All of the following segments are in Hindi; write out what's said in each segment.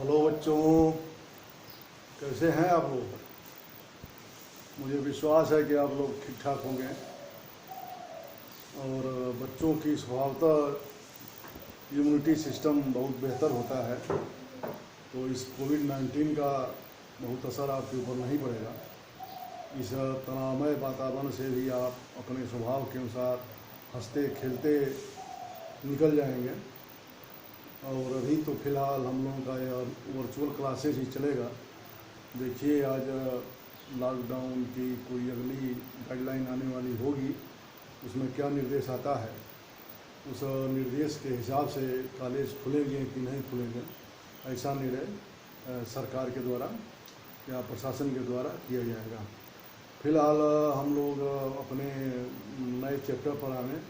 हेलो बच्चों, कैसे हैं आप लोग। मुझे विश्वास है कि आप लोग ठीक ठाक होंगे और बच्चों की स्वभावतः इम्यूनिटी सिस्टम बहुत बेहतर होता है, तो इस कोविड-19 का बहुत असर आपके ऊपर नहीं पड़ेगा। इस तनावमय वातावरण से भी आप अपने स्वभाव के अनुसार हंसते खेलते निकल जाएंगे। और अभी तो फ़िलहाल हम लोगों का यह वर्चुअल क्लासेज ही चलेगा। देखिए, आज लॉकडाउन की कोई अगली गाइडलाइन आने वाली होगी, उसमें क्या निर्देश आता है, उस निर्देश के हिसाब से कॉलेज खुलेंगे कि नहीं खुलेंगे, ऐसा निर्णय सरकार के द्वारा या प्रशासन के द्वारा किया जाएगा। फ़िलहाल हम लोग अपने नए चैप्टर पर आए।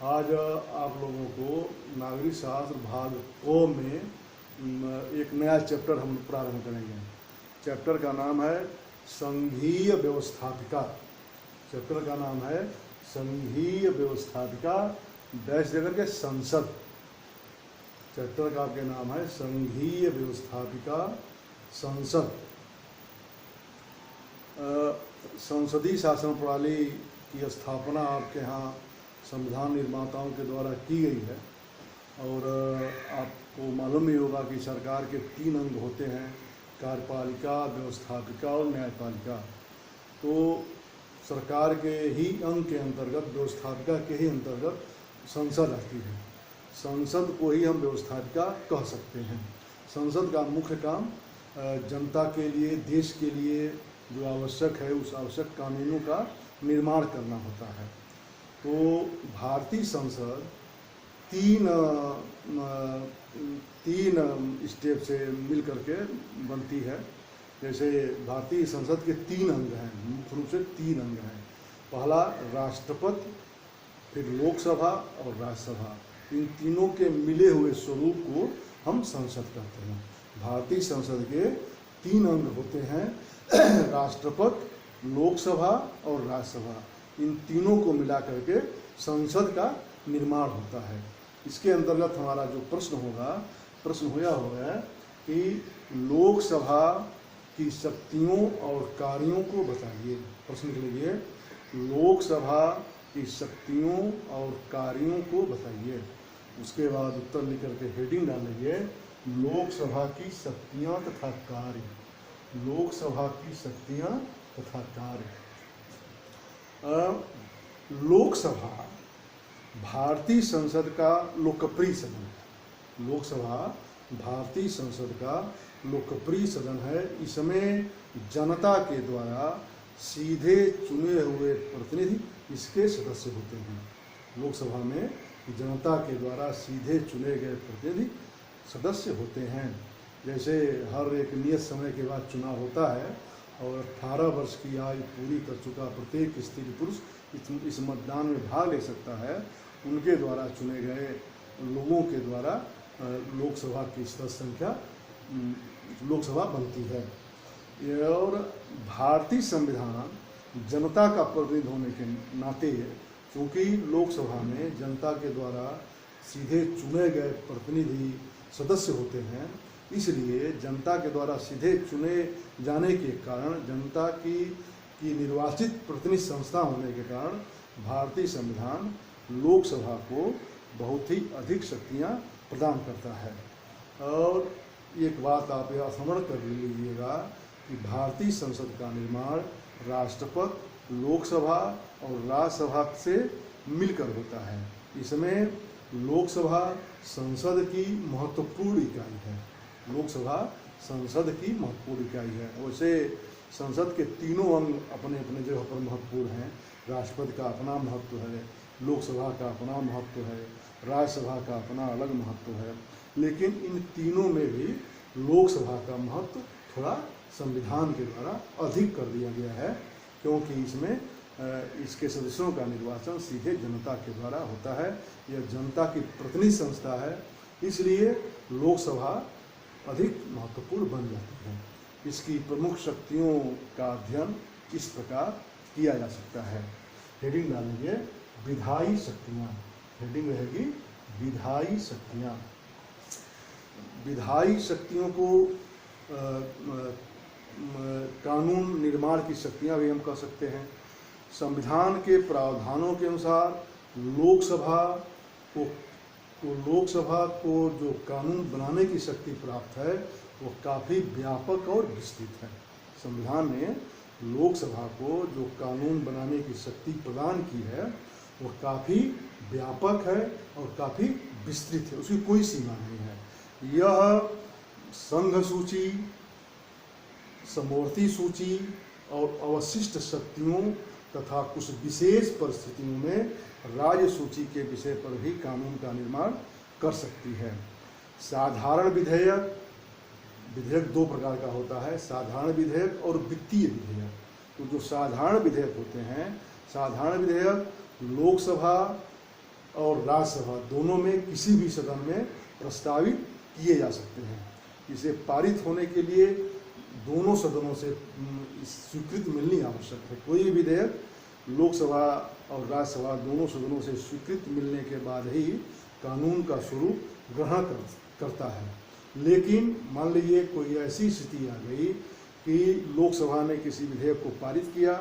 आज आप लोगों को नागरिक शास्त्र भाग को में एक नया चैप्टर हम प्रारंभ करेंगे। चैप्टर का नाम है संघीय व्यवस्थापिका। चैप्टर का नाम है संघीय व्यवस्थापिका डैश देकर के संसद। चैप्टर का आपके नाम है संघीय व्यवस्थापिका संसद। संसदीय शासन प्रणाली की स्थापना आपके यहाँ संविधान निर्माताओं के द्वारा की गई है। और आपको मालूम ही होगा कि सरकार के 3 अंग होते हैं, कार्यपालिका, व्यवस्थापिका और न्यायपालिका। तो सरकार के ही अंग के अंतर्गत, व्यवस्थापिका के ही अंतर्गत संसद आती है। संसद को ही हम व्यवस्थापिका कह सकते हैं। संसद का मुख्य काम जनता के लिए, देश के लिए जो आवश्यक है उस आवश्यक कानूनों का निर्माण करना होता है। तो भारतीय संसद तीन स्टेप से मिल करके बनती है। जैसे भारतीय संसद के 3 अंग हैं, मुख्य रूप से 3 अंग हैं। पहला राष्ट्रपति, फिर लोकसभा और राज्यसभा। इन तीनों के मिले हुए स्वरूप को हम संसद कहते हैं। भारतीय संसद के 3 अंग होते हैं, राष्ट्रपति, लोकसभा और राज्यसभा। इन तीनों को मिला करके संसद का निर्माण होता है। इसके अंतर्गत हमारा जो प्रश्न होगा कि लोकसभा की शक्तियों और कार्यों को बताइए। प्रश्न के लिए लोकसभा की शक्तियों और कार्यों को बताइए। उसके बाद उत्तर लिख करके हेडिंग डालेंगे लोकसभा की शक्तियाँ तथा कार्य। लोकसभा की शक्तियाँ तथा कार्य। लोकसभा भारतीय संसद का लोकप्रिय सदन है। लोकसभा भारतीय संसद का लोकप्रिय सदन है। इसमें जनता के द्वारा सीधे चुने हुए प्रतिनिधि इसके सदस्य होते हैं। लोकसभा में जनता के द्वारा सीधे चुने गए प्रतिनिधि सदस्य होते हैं। जैसे हर एक नियत समय के बाद चुनाव होता है और 18 वर्ष की आयु पूरी कर चुका प्रत्येक स्त्री पुरुष इस मतदान में भाग ले सकता है। उनके द्वारा चुने गए लोगों के द्वारा लोकसभा की सदस्य संख्या लोकसभा बनती है। और भारतीय संविधान जनता का प्रतिनिधि होने के नाते, क्योंकि लोकसभा में जनता के द्वारा सीधे चुने गए प्रतिनिधि सदस्य होते हैं, इसलिए जनता के द्वारा सीधे चुने जाने के कारण, जनता की निर्वाचित प्रतिनिधि संस्था होने के कारण भारतीय संविधान लोकसभा को बहुत ही अधिक शक्तियां प्रदान करता है। और एक बात आप यह स्मरण कर लीजिएगा कि भारतीय संसद का निर्माण राष्ट्रपति, लोकसभा और राज्यसभा से मिलकर होता है। इसमें लोकसभा संसद की महत्वपूर्ण इकाई है। लोकसभा संसद की महत्वपूर्ण इकाई है। वैसे संसद के तीनों अंग अपने अपने जगह पर महत्वपूर्ण हैं। राष्ट्रपति का अपना महत्व है, लोकसभा का अपना महत्व है, राज्यसभा का अपना अलग महत्व है। लेकिन इन तीनों में भी लोकसभा का महत्व थोड़ा संविधान के द्वारा अधिक कर दिया गया है, क्योंकि इसमें इसके सदस्यों का निर्वाचन सीधे जनता के द्वारा होता है। यह जनता की प्रतिनिधि संस्था है, इसलिए लोकसभा अधिक महत्वपूर्ण बन जाती है। इसकी प्रमुख शक्तियों का अध्ययन इस प्रकार किया जा सकता है। हेडिंग डालेंगे विधायी शक्तियाँ। हेडिंग रहेगी विधायी शक्तियाँ। विधायी शक्तियों को कानून निर्माण की शक्तियां भी हम कह सकते हैं। संविधान के प्रावधानों के अनुसार लोकसभा को जो कानून बनाने की शक्ति प्राप्त है वो काफ़ी व्यापक और विस्तृत है। संविधान ने लोकसभा को जो कानून बनाने की शक्ति प्रदान की है वो काफ़ी व्यापक है और काफ़ी विस्तृत है, उसकी कोई सीमा नहीं है। यह संघ सूची, समवर्ती सूची और अवशिष्ट शक्तियों तथा कुछ विशेष परिस्थितियों में राज्य सूची के विषय पर भी कानून का निर्माण कर सकती है। साधारण विधेयक दो प्रकार का होता है, साधारण विधेयक और वित्तीय विधेयक। तो जो साधारण विधेयक होते हैं, साधारण विधेयक लोकसभा और राज्यसभा दोनों में किसी भी सदन में प्रस्तावित किए जा सकते हैं। इसे पारित होने के लिए दोनों सदनों से स्वीकृति मिलनी आवश्यक है। कोई भी विधेयक लोकसभा और राज्यसभा दोनों सदनों से स्वीकृति मिलने के बाद ही कानून का स्वरूप ग्रहण करता है। लेकिन मान लीजिए कोई ऐसी स्थिति आ गई कि लोकसभा ने किसी विधेयक को पारित किया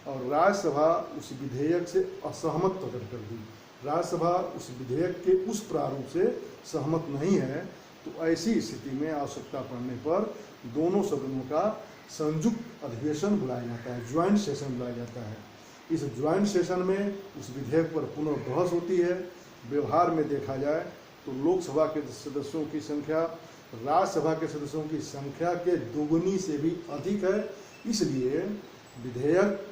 और राज्यसभा उस विधेयक से असहमत प्रकट कर दी, राज्यसभा उस विधेयक के उस प्रारूप से सहमत नहीं है, तो ऐसी स्थिति में आवश्यकता पड़ने पर दोनों सदनों का संयुक्त अधिवेशन बुलाया जाता है, ज्वाइंट सेशन बुलाया जाता है। इस ज्वाइंट सेशन में उस विधेयक पर पुनर्बहस होती है। व्यवहार में देखा जाए तो लोकसभा के सदस्यों की संख्या राज्यसभा के सदस्यों की संख्या के दोगुनी से भी अधिक है, इसलिए विधेयक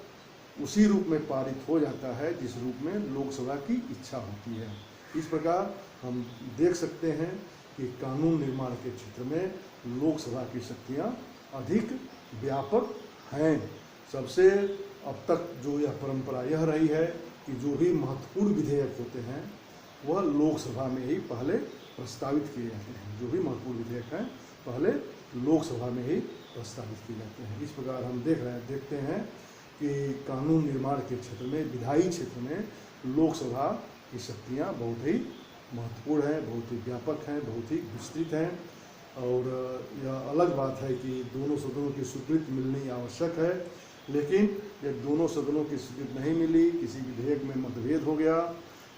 उसी रूप में पारित हो जाता है जिस रूप में लोकसभा की इच्छा होती है। इस प्रकार हम देख सकते हैं कि कानून निर्माण के क्षेत्र में लोकसभा की शक्तियाँ अधिक व्यापक हैं। सबसे अब तक जो यह परंपरा यह रही है कि जो भी महत्वपूर्ण विधेयक होते हैं वह लोकसभा में ही पहले प्रस्तावित किए जाते हैं। जो भी महत्वपूर्ण विधेयक हैं पहले लोकसभा में ही प्रस्तावित किए जाते हैं। इस प्रकार हम देखते हैं कि कानून निर्माण के क्षेत्र में, विधायी क्षेत्र में लोकसभा की शक्तियाँ बहुत ही महत्वपूर्ण हैं, बहुत ही व्यापक हैं, बहुत ही विस्तृत हैं। और यह अलग बात है कि दोनों सदनों की स्वीकृति मिलनी आवश्यक है, लेकिन जब दोनों सदनों की स्वीकृति नहीं मिली, किसी विधेयक में मतभेद हो गया,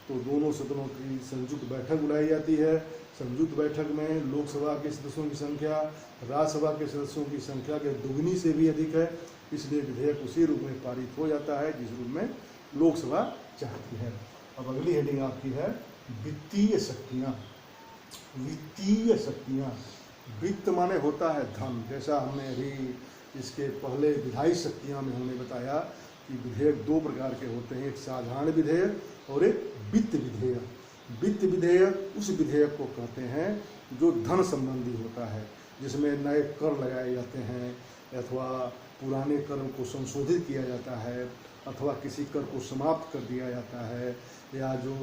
तो दोनों सदनों की संयुक्त बैठक बुलाई जाती है। संयुक्त बैठक में लोकसभा के सदस्यों की संख्या राज्यसभा के सदस्यों की संख्या के दुगनी से भी अधिक है, इसलिए विधेयक उसी रूप में पारित हो जाता है जिस रूप में लोकसभा चाहती है। अब अगली हेडिंग आपकी है वित्तीय शक्तियाँ। वित्तीय शक्तियाँ, वित्त माने होता है धन। जैसा हमने अभी इसके पहले विधायी शक्तियाँ में हमने बताया कि विधेयक दो प्रकार के होते हैं, एक साधारण विधेयक और एक वित्त विधेयक। वित्त विधेयक उस विधेयक को कहते हैं जो धन संबंधी होता है, जिसमें नए कर लगाए जाते हैं अथवा पुराने कर को संशोधित किया जाता है अथवा किसी कर को समाप्त कर दिया जाता है, या जो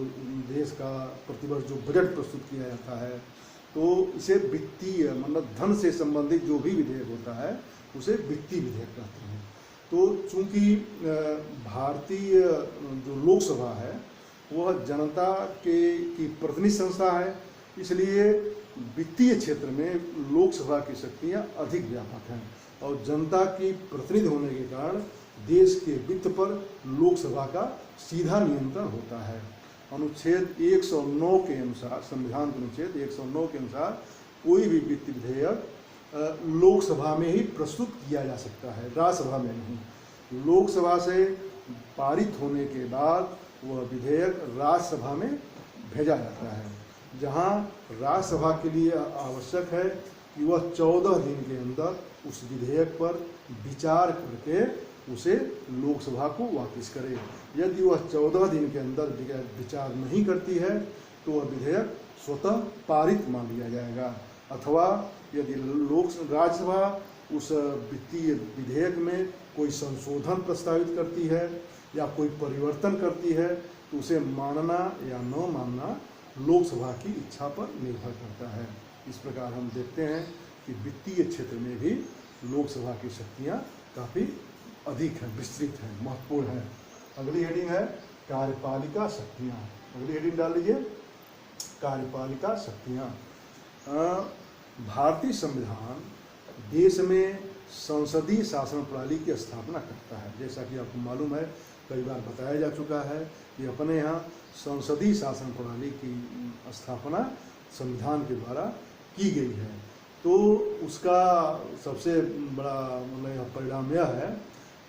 देश का प्रतिवर्ष जो बजट प्रस्तुत किया जाता है, तो इसे वित्तीय मतलब धन से संबंधित जो भी विधेयक होता है उसे वित्तीय विधेयक कहते हैं। तो चूंकि भारतीय जो लोकसभा है वह जनता की प्रतिनिधि संस्था है, इसलिए वित्तीय क्षेत्र में लोकसभा की शक्तियाँ अधिक व्यापक हैं और जनता की प्रतिनिधि होने के कारण देश के वित्त पर लोकसभा का सीधा नियंत्रण होता है। अनुच्छेद 109 के अनुसार, संविधान के अनुच्छेद 109 के अनुसार कोई भी वित्त विधेयक लोकसभा में ही प्रस्तुत किया जा सकता है, राज्यसभा में नहीं। लोकसभा से पारित होने के बाद वह विधेयक राज्यसभा में भेजा जाता है, जहां राज्यसभा के लिए आवश्यक है कि वह 14 दिन के अंदर उस विधेयक पर विचार करके उसे लोकसभा को वापस करे। यदि वह 14 दिन के अंदर विचार नहीं करती है तो वह विधेयक स्वतः पारित मान लिया जाएगा, अथवा यदि राज्यसभा उस वित्तीय विधेयक में कोई संशोधन प्रस्तावित करती है या कोई परिवर्तन करती है तो उसे मानना या न मानना लोकसभा की इच्छा पर निर्भर करता है। इस प्रकार हम देखते हैं कि वित्तीय क्षेत्र में भी लोकसभा की शक्तियाँ काफ़ी अधिक हैं, विस्तृत हैं, महत्वपूर्ण हैं। अगली हेडिंग है कार्यपालिका शक्तियाँ। अगली हेडिंग डाल लीजिए, कार्यपालिका शक्तियाँ। भारतीय संविधान देश में संसदीय शासन प्रणाली की स्थापना करता है। जैसा कि आपको मालूम है, कई बार बताया जा चुका है कि अपने यहाँ संसदीय शासन प्रणाली की स्थापना संविधान के द्वारा की गई है। तो उसका सबसे बड़ा मतलब परिणाम यह है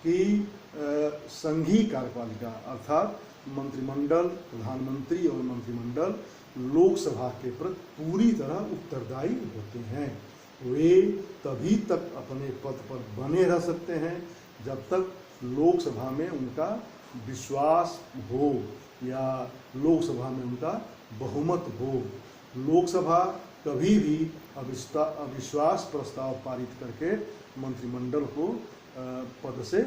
कि संघीय कार्यपालिका अर्थात मंत्रिमंडल, प्रधानमंत्री और मंत्रिमंडल लोकसभा के प्रति पूरी तरह उत्तरदायी होते हैं। वे तभी तक अपने पद पर बने रह सकते हैं जब तक लोकसभा में उनका विश्वास हो या लोकसभा में उनका बहुमत हो। लोकसभा कभी भी अविश्वास प्रस्ताव पारित करके मंत्रिमंडल को पद से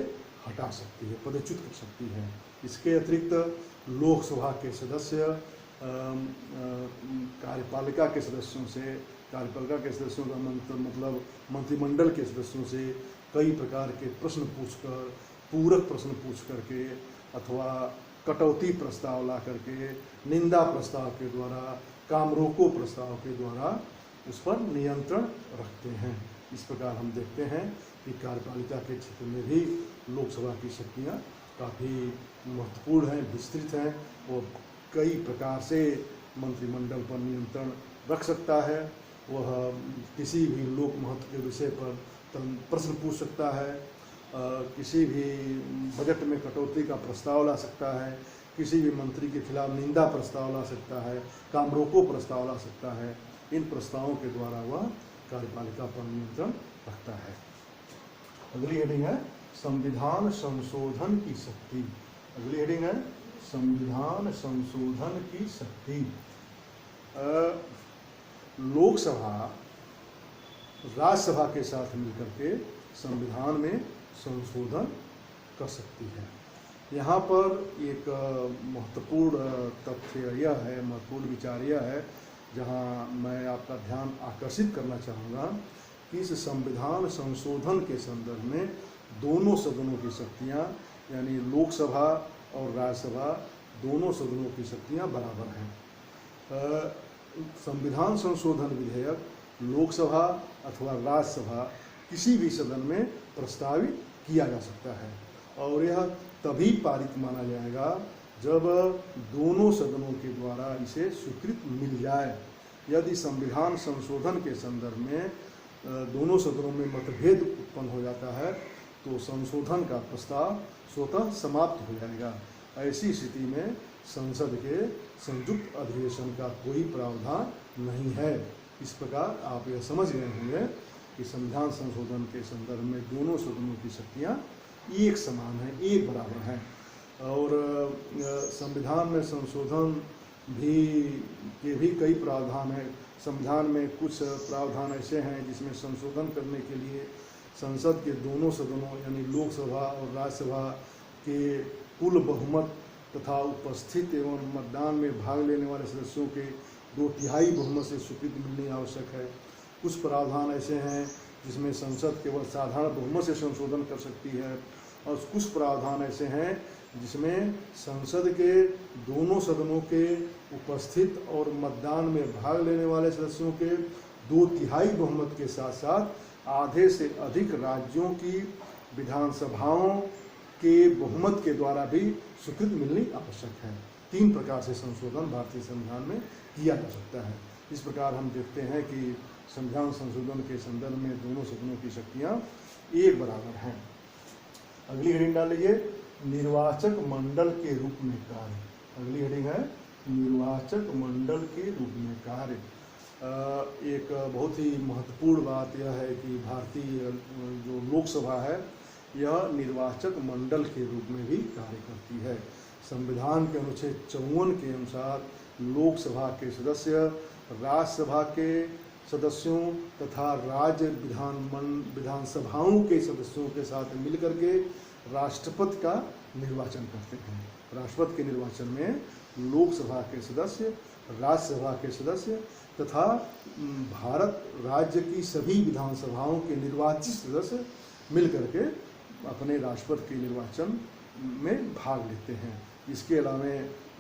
हटा सकती है, पदच्युत कर सकती है। इसके अतिरिक्त लोकसभा के सदस्य कार्यपालिका के सदस्यों का मतलब मंत्रिमंडल के सदस्यों से कई प्रकार के प्रश्न पूछकर, पूरक प्रश्न पूछ करके अथवा कटौती प्रस्ताव ला करके, निंदा प्रस्ताव के द्वारा, काम रोको प्रस्ताव के द्वारा उस पर नियंत्रण रखते हैं। इस प्रकार हम देखते हैं कि कार्यपालिका के क्षेत्र में भी लोकसभा की शक्तियाँ काफ़ी महत्वपूर्ण हैं, विस्तृत हैं और कई प्रकार से मंत्रिमंडल पर नियंत्रण रख सकता है। वह किसी भी लोक महत्व के विषय पर प्रश्न पूछ सकता है, किसी भी बजट में कटौती का प्रस्ताव ला सकता है, किसी भी मंत्री के खिलाफ निंदा प्रस्ताव ला सकता है, काम रोको प्रस्ताव ला सकता है। इन प्रस्तावों के द्वारा वह कार्यपालिका पर नियंत्रण रखता है। अगली हेडिंग है संविधान संशोधन की शक्ति। अगली हेडिंग है संविधान संशोधन की शक्ति। लोकसभा राज्यसभा के साथ मिलकर के संविधान में संशोधन कर सकती है। यहाँ पर एक महत्वपूर्ण तथ्य यह है, महत्वपूर्ण विचार यह है, जहाँ मैं आपका ध्यान आकर्षित करना चाहूँगा कि इस संविधान संशोधन के संदर्भ में दोनों सदनों की शक्तियाँ यानी लोकसभा और राज्यसभा दोनों सदनों की शक्तियाँ बराबर हैं। संविधान संशोधन विधेयक लोकसभा अथवा राज्यसभा किसी भी सदन में प्रस्तावित किया जा सकता है और यह तभी पारित माना जाएगा जब दोनों सदनों के द्वारा इसे स्वीकृति मिल जाए। यदि संविधान संशोधन के संदर्भ में दोनों सदनों में मतभेद उत्पन्न हो जाता है तो संशोधन का प्रस्ताव स्वतः समाप्त हो जाएगा। ऐसी स्थिति में संसद के संयुक्त अधिवेशन का कोई प्रावधान नहीं है। इस प्रकार आप यह समझ गए होंगे कि संविधान संशोधन के संदर्भ में दोनों सदनों की शक्तियाँ एक समान हैं, एक बराबर हैं। और संविधान में संशोधन के भी कई प्रावधान हैं। संविधान में कुछ प्रावधान ऐसे हैं जिसमें संशोधन करने के लिए संसद के दोनों सदनों यानी लोकसभा और राज्यसभा के कुल बहुमत तथा उपस्थित एवं मतदान में भाग लेने वाले सदस्यों के 2/3 बहुमत से स्वीकृति मिलनी आवश्यक है। कुछ प्रावधान ऐसे हैं जिसमें संसद केवल साधारण बहुमत से संशोधन कर सकती है और कुछ प्रावधान ऐसे हैं जिसमें संसद के दोनों सदनों के उपस्थित और मतदान में भाग लेने वाले सदस्यों के 2/3 बहुमत के साथ साथ आधे से अधिक राज्यों की विधानसभाओं के बहुमत के द्वारा भी स्वीकृति मिलनी आवश्यक है। 3 प्रकार से संशोधन भारतीय संविधान में किया जा सकता है। इस प्रकार हम देखते हैं कि संविधान संशोधन के संदर्भ में दोनों सदनों की शक्तियाँ एक बराबर हैं। अगली हेडिंग डाल लीजिए निर्वाचक मंडल के रूप में कार्य। अगली हेडिंग है निर्वाचक मंडल के रूप में कार्य। एक बहुत ही महत्वपूर्ण बात यह है कि भारतीय जो लोकसभा है यह निर्वाचक मंडल के रूप में भी कार्य करती है। संविधान के अनुच्छेद 54 के अनुसार लोकसभा के सदस्य राज्यसभा के सदस्यों तथा राज्य विधानसभाओं के सदस्यों के साथ मिलकर के राष्ट्रपति का निर्वाचन करते हैं। राष्ट्रपति के निर्वाचन में लोकसभा के सदस्य, राज्यसभा के सदस्य तथा भारत राज्य की सभी विधानसभाओं के निर्वाचित सदस्य मिलकर के अपने राष्ट्रपति के निर्वाचन में भाग लेते हैं। इसके अलावा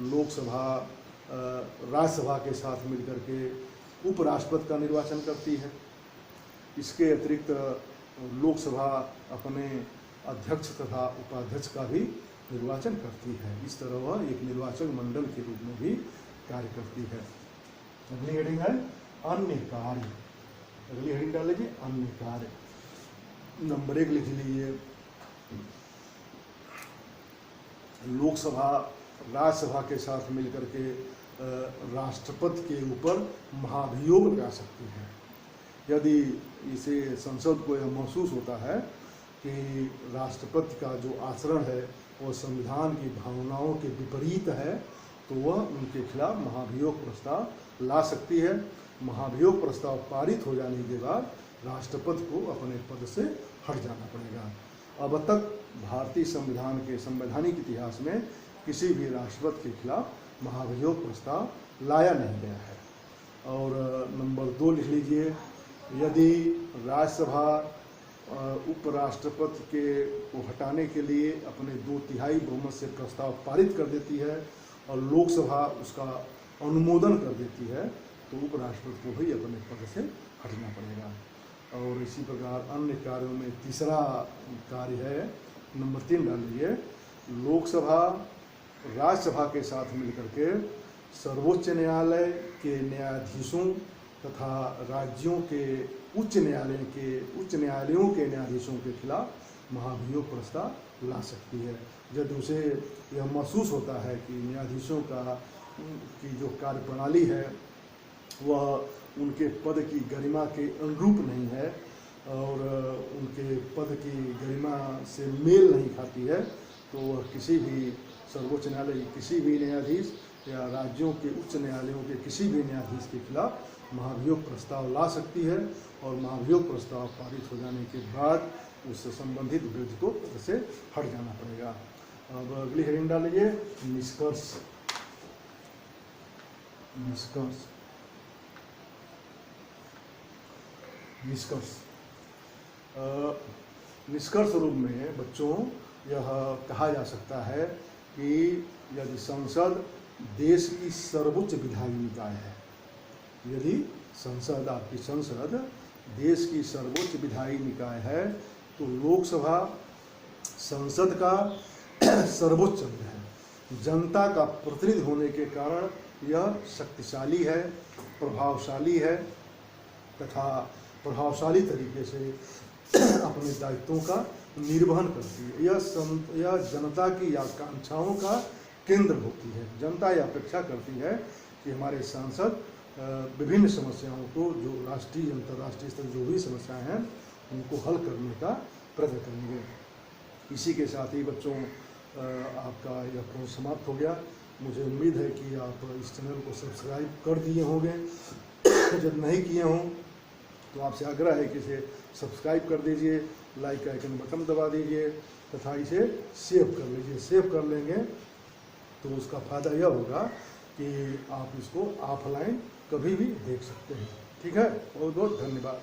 लोकसभा राज्यसभा के साथ मिलकर के उपराष्ट्रपति का निर्वाचन करती है। इसके अतिरिक्त लोकसभा अपने अध्यक्ष तथा उपाध्यक्ष का भी निर्वाचन करती है। इस तरह वह एक निर्वाचक मंडल के रूप में भी कार्य करती है। अगली हेडिंग है अन्य कार्य। अगली हेडिंग डाल लीजिए अन्य कार्य। नंबर 1 लिख लीजिए, लोकसभा राज्यसभा के साथ मिलकर के राष्ट्रपति के ऊपर महाभियोग लगा सकती है। यदि इसे संसद को यह महसूस होता है कि राष्ट्रपति का जो आचरण है वो संविधान की भावनाओं के विपरीत है, तो वह उनके खिलाफ महाभियोग प्रस्ताव ला सकती है। महाभियोग प्रस्ताव पारित हो जाने के बाद राष्ट्रपति को अपने पद से हट जाना पड़ेगा। अब तक भारतीय संविधान के संवैधानिक इतिहास में किसी भी राष्ट्रपति के खिलाफ महाभियोग प्रस्ताव लाया नहीं गया है। और नंबर 2 लिख लीजिए, यदि राज्यसभा उपराष्ट्रपति के को हटाने के लिए अपने 2/3 बहुमत से प्रस्ताव पारित कर देती है और लोकसभा उसका अनुमोदन कर देती है, तो उपराष्ट्रपति को भी अपने पद से हटना पड़ेगा। और इसी प्रकार अन्य कार्यों में तीसरा कार्य है, नंबर 3 डाल लीजिए, लोकसभा राज्यसभा के साथ मिलकर के सर्वोच्च न्यायालय के न्यायाधीशों तथा राज्यों के उच्च न्यायालयों के न्यायाधीशों के खिलाफ महाभियोग प्रस्ताव ला सकती है। यदि उसे यह महसूस होता है कि न्यायाधीशों की जो कार्यप्रणाली है वह उनके पद की गरिमा के अनुरूप नहीं है और उनके पद की गरिमा से मेल नहीं खाती है, तो वह किसी भी सर्वोच्च न्यायालय के किसी भी न्यायाधीश या राज्यों के उच्च न्यायालयों के किसी भी न्यायाधीश के खिलाफ महाभियोग प्रस्ताव ला सकती है और महाभियोग प्रस्ताव पारित हो जाने के बाद उससे संबंधित व्यक्ति को पद से हट जाना पड़ेगा। अब अगली हेडिंग डाल लीजिए, निष्कर्ष। निष्कर्ष निष्कर्ष निष्कर्ष रूप में बच्चों यह कहा जा सकता है कि यदि संसद देश की सर्वोच्च विधायी निकाय है, यदि संसद आपकी संसद देश की सर्वोच्च विधायी निकाय है, तो लोकसभा संसद का सर्वोच्च अंग है। जनता का प्रतिनिधि होने के कारण यह शक्तिशाली है, प्रभावशाली है तथा प्रभावशाली तरीके से अपने दायित्वों का निर्वहन करती है। यह जनता की आकांक्षाओं का केंद्र होती है। जनता यह अपेक्षा करती है कि हमारे सांसद विभिन्न समस्याओं को, जो राष्ट्रीय अंतर्राष्ट्रीय स्तर जो भी समस्याएं हैं उनको हल करने का प्रयत्न करेंगे। इसी के साथ ही बच्चों आपका यह कोर्स समाप्त हो गया। मुझे उम्मीद है कि आप इस चैनल को सब्सक्राइब कर दिए होंगे। जब नहीं किए हों तो आपसे आग्रह है कि इसे सब्सक्राइब कर दीजिए, लाइक का आइकन बटन दबा दीजिए तथा इसे सेव कर लीजिए। सेव कर लेंगे तो उसका फ़ायदा यह होगा कि आप इसको ऑफलाइन कभी भी देख सकते हैं। ठीक है, बहुत बहुत धन्यवाद।